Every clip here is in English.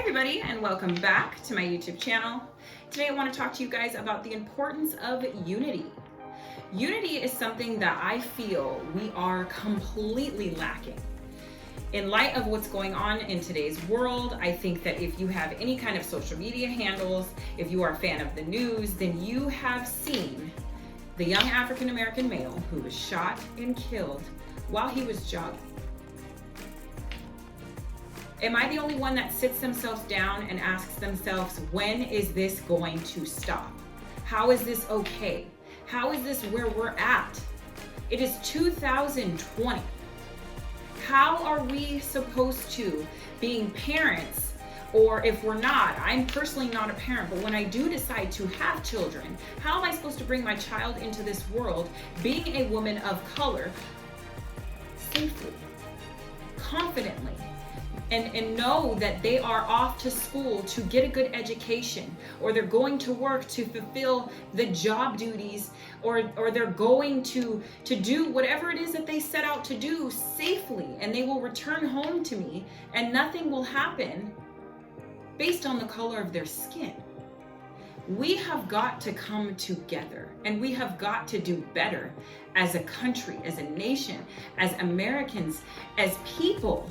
everybody, and welcome back to my YouTube channel. Today I want to talk to you guys about the importance of unity. Unity is something that I feel we are completely lacking. In light of what's going on in today's world, I think that if you have any kind of social media handles, if you are a fan of the news, then you have seen the young African American male who was shot and killed while he was jogging. Am I the only one that sits themselves down and asks themselves, when is this going to stop? How is this okay? How is this where we're at? It is 2020. How are we supposed to, being parents, or if we're not, I'm personally not a parent, but when I do decide to have children, how am I supposed to bring my child into this world, being a woman of color, safely, confidently, and know that they are off to school to get a good education, or they're going to work to fulfill the job duties, or they're going to do whatever it is that they set out to do safely, and they will return home to me and nothing will happen based on the color of their skin. We have got to come together, and we have got to do better as a country, as a nation, as Americans, as people.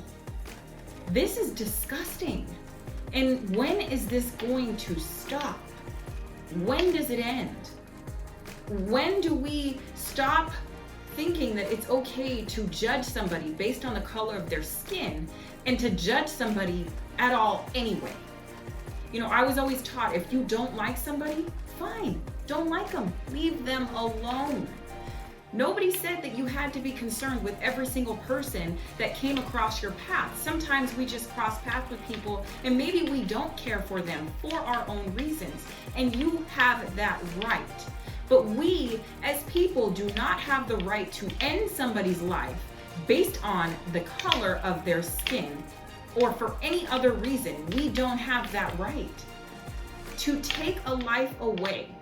This is disgusting. And when is this going to stop? When does it end? When do we stop thinking that it's okay to judge somebody based on the color of their skin and to judge somebody at all anyway? You know, I was always taught, if you don't like somebody, fine, don't like them, leave them alone. Nobody said that you had to be concerned with every single person that came across your path. Sometimes we just cross paths with people and maybe we don't care for them for our own reasons, and you have that right. But we as people do not have the right to end somebody's life based on the color of their skin or for any other reason. We don't have that right. To take a life away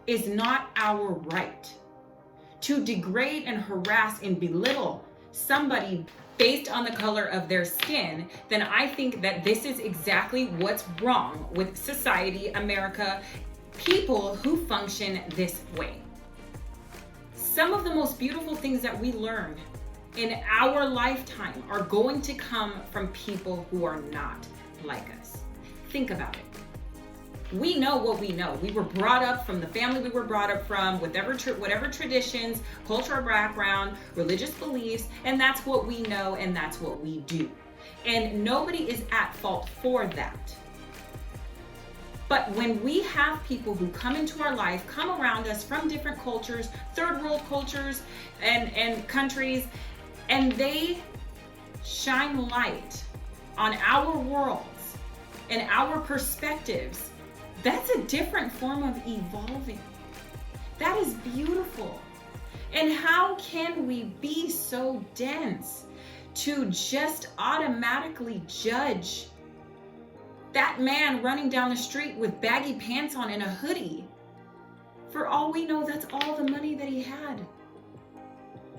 is not our right. To degrade and harass and belittle somebody based on the color of their skin, then I think that this is exactly what's wrong with society, America, people who function this way. Some of the most beautiful things that we learn in our lifetime are going to come from people who are not like us. Think about it. We know what we know. We were brought up from the family we were brought up from, whatever traditions, cultural background, religious beliefs, and that's what we know and that's what we do. And nobody is at fault for that. But when we have people who come into our life, come around us from different cultures, third world cultures and countries, and they shine light on our worlds and our perspectives, that's a different form of evolving. That is beautiful. And how can we be so dense to just automatically judge that man running down the street with baggy pants on and a hoodie? For all we know, that's all the money that he had.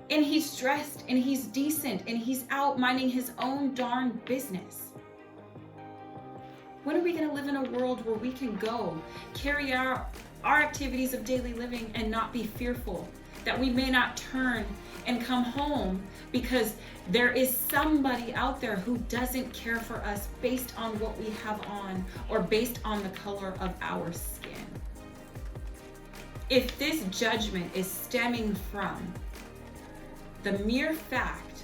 And he's dressed and he's decent and he's out minding his own darn business. When are we going to live in a world where we can go carry our activities of daily living and not be fearful that we may not turn and come home because there is somebody out there who doesn't care for us based on what we have on or based on the color of our skin? If this judgment is stemming from the mere fact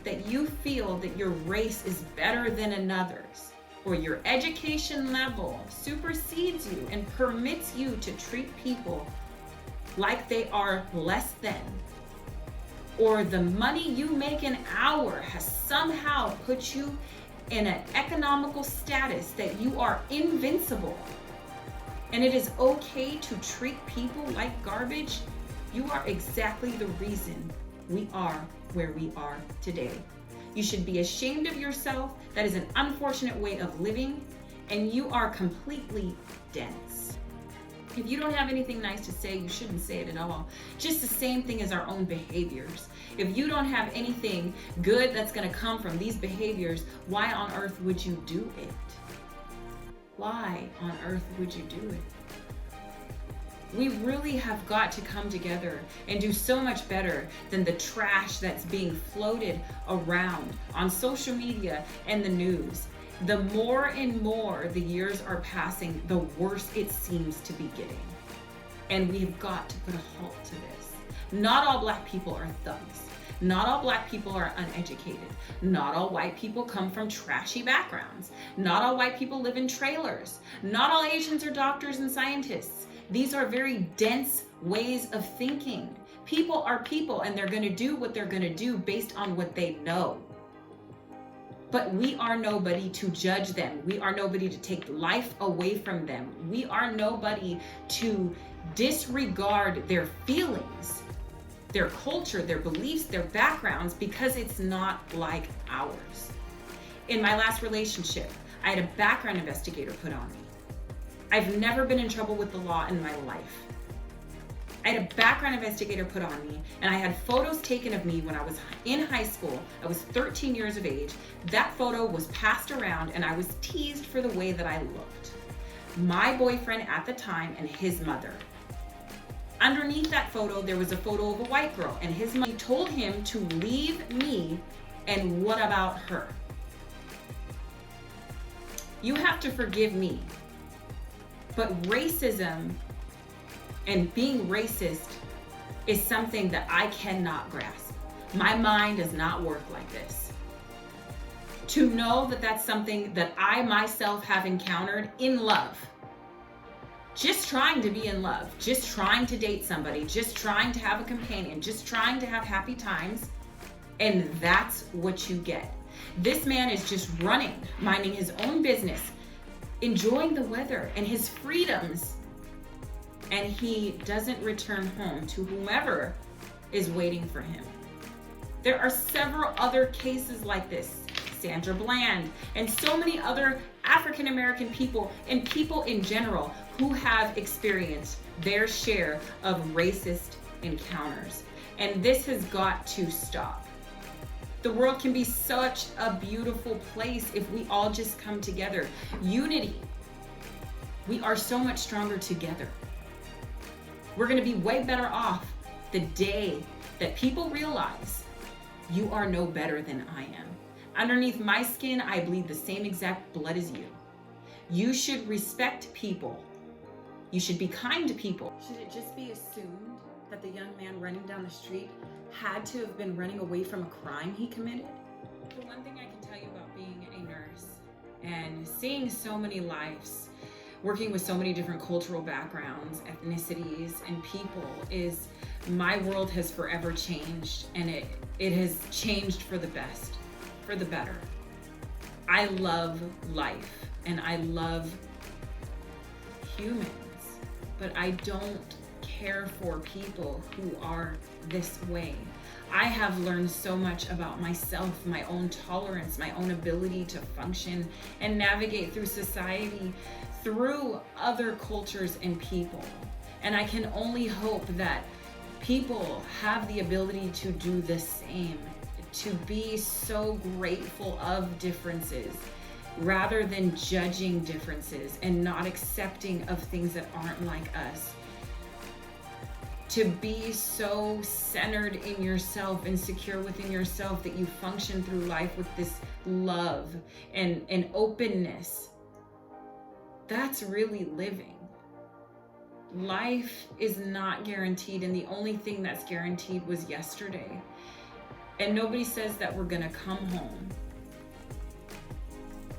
that you feel that your race is better than another's, or your education level supersedes you and permits you to treat people like they are less than, or the money you make an hour has somehow put you in an economical status that you are invincible, and it is okay to treat people like garbage, you are exactly the reason we are where we are today. You should be ashamed of yourself. That is an unfortunate way of living, and you are completely dense. If you don't have anything nice to say, you shouldn't say it at all. Just the same thing as our own behaviors. If you don't have anything good that's going to come from these behaviors, why on earth would you do it? Why on earth would you do it? We really have got to come together and do so much better than the trash that's being floated around on social media and the news. The more and more the years are passing, the worse it seems to be getting. And we've got to put a halt to this. Not all Black people are thugs. Not all Black people are uneducated. Not all white people come from trashy backgrounds. Not all white people live in trailers. Not all Asians are doctors and scientists. These are very dense ways of thinking. People are people, and they're going to do what they're going to do based on what they know. But we are nobody to judge them. We are nobody to take life away from them. We are nobody to disregard their feelings, their culture, their beliefs, their backgrounds, because it's not like ours. In my last relationship, I had a background investigator put on me. I've never been in trouble with the law in my life. I had a background investigator put on me, and I had photos taken of me when I was in high school. I was 13 years of age. That photo was passed around, and I was teased for the way that I looked. My boyfriend at the time and his mother. Underneath that photo, there was a photo of a white girl, and his mother told him to leave me, and what about her? You have to forgive me, but racism and being racist is something that I cannot grasp. My mind does not work like this. To know that that's something that I myself have encountered in love, just trying to be in love, just trying to date somebody, just trying to have a companion, just trying to have happy times, and that's what you get. This man is just running, minding his own business, enjoying the weather and his freedoms, and he doesn't return home to whomever is waiting for him. There are several other cases like this. Sandra Bland and so many other African American people and people in general who have experienced their share of racist encounters. And this has got to stop. The world can be such a beautiful place if we all just come together. Unity. We are so much stronger together. We're going to be way better off the day that people realize you are no better than I am. Underneath my skin, I bleed the same exact blood as you. You should respect people. You should be kind to people. Should it just be assumed that the young man running down the street had to have been running away from a crime he committed? The one thing I can tell you about being a nurse and seeing so many lives, working with so many different cultural backgrounds, ethnicities, and people is my world has forever changed, and it has changed for the best, for the better. I love life and I love humans, but I don't care for people who are this way. I have learned so much about myself, my own tolerance, my own ability to function and navigate through society, through other cultures and people. And I can only hope that people have the ability to do the same, to be so grateful of differences rather than judging differences and not accepting of things that aren't like us. To be so centered in yourself and secure within yourself that you function through life with this love and openness. That's really living. Life is not guaranteed, and the only thing that's guaranteed was yesterday. And nobody says that we're gonna come home.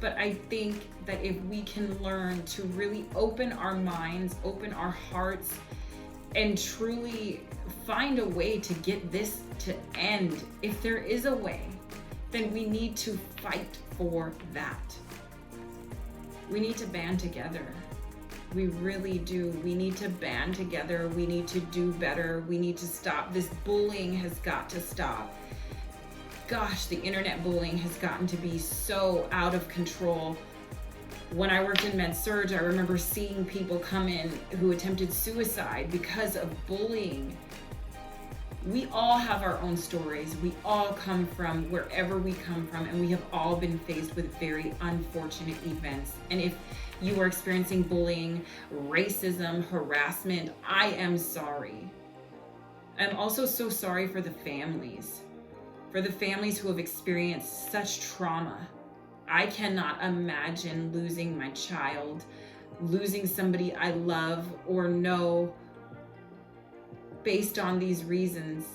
But I think that if we can learn to really open our minds, open our hearts, and truly find a way to get this to end, if there is a way, then we need to fight for that. We need to band together. We really do. We need to band together. We need to do better. We need to stop. This bullying has got to stop. Gosh, the internet bullying has gotten to be so out of control. When I worked in med-surg, I remember seeing people come in who attempted suicide because of bullying. We all have our own stories. We all come from wherever we come from, and we have all been faced with very unfortunate events. And if you are experiencing bullying, racism, harassment, I am sorry. I'm also so sorry for the families who have experienced such trauma. I cannot imagine losing my child, losing somebody I love or know based on these reasons,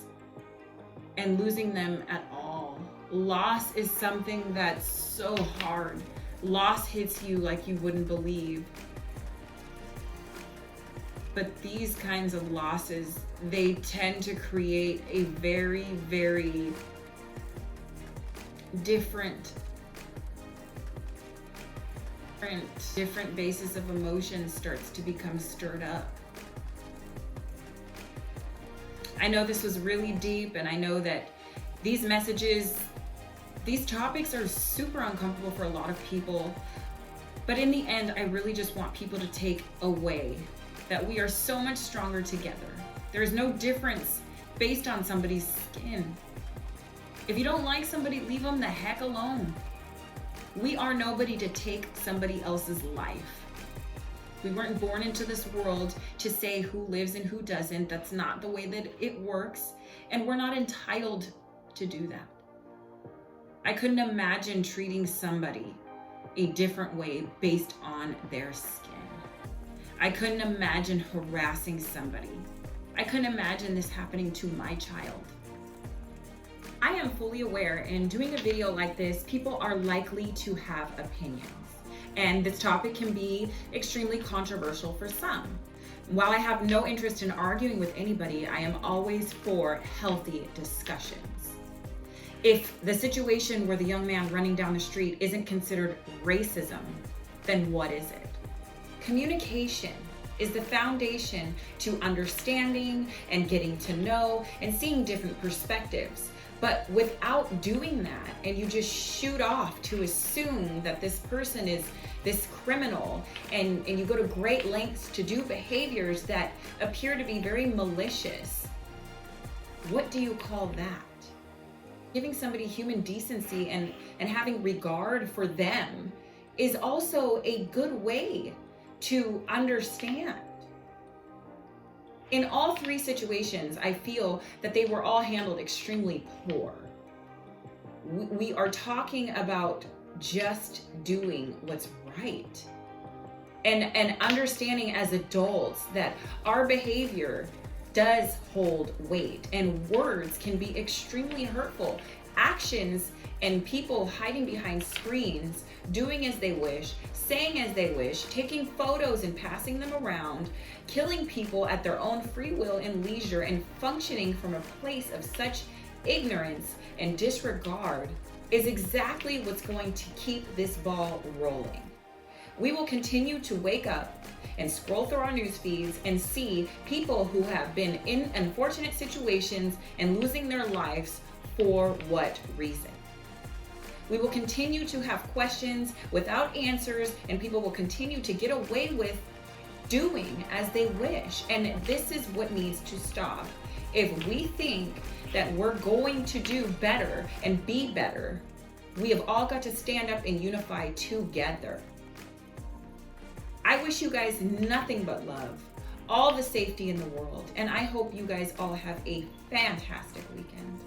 and losing them at all. Loss is something that's so hard. Loss hits you like you wouldn't believe. But these kinds of losses, they tend to create a very, very different basis of emotion starts to become stirred up. I know this was really deep, and I know that these topics are super uncomfortable for a lot of people. But in the end, I really just want people to take away that we are so much stronger together. There is no difference based on somebody's skin. If you don't like somebody, leave them the heck alone. We are nobody to take somebody else's life. We weren't born into this world to say who lives and who doesn't. That's not the way that it works. And we're not entitled to do that. I couldn't imagine treating somebody a different way based on their skin. I couldn't imagine harassing somebody. I couldn't imagine this happening to my child. I am fully aware in doing a video like this, people are likely to have opinions. And this topic can be extremely controversial for some. While I have no interest in arguing with anybody, I am always for healthy discussions. If the situation where the young man running down the street isn't considered racism, then what is it? Communication is the foundation to understanding and getting to know and seeing different perspectives. But without doing that, and you just shoot off to assume that this person is this criminal, and you go to great lengths to do behaviors that appear to be very malicious, what do you call that? Giving somebody human decency and having regard for them is also a good way to understand. In all three situations, I feel that they were all handled extremely poor. We are talking about just doing what's right and understanding as adults that our behavior does hold weight, and words can be extremely hurtful. Actions and people hiding behind screens, doing as they wish, saying as they wish, taking photos and passing them around, killing people at their own free will and leisure, and functioning from a place of such ignorance and disregard is exactly what's going to keep this ball rolling. We will continue to wake up and scroll through our news feeds and see people who have been in unfortunate situations and losing their lives. For what reason? We will continue to have questions without answers, and people will continue to get away with doing as they wish. And this is what needs to stop. If we think that we're going to do better and be better, we have all got to stand up and unify together. I wish you guys nothing but love, all the safety in the world, and I hope you guys all have a fantastic weekend.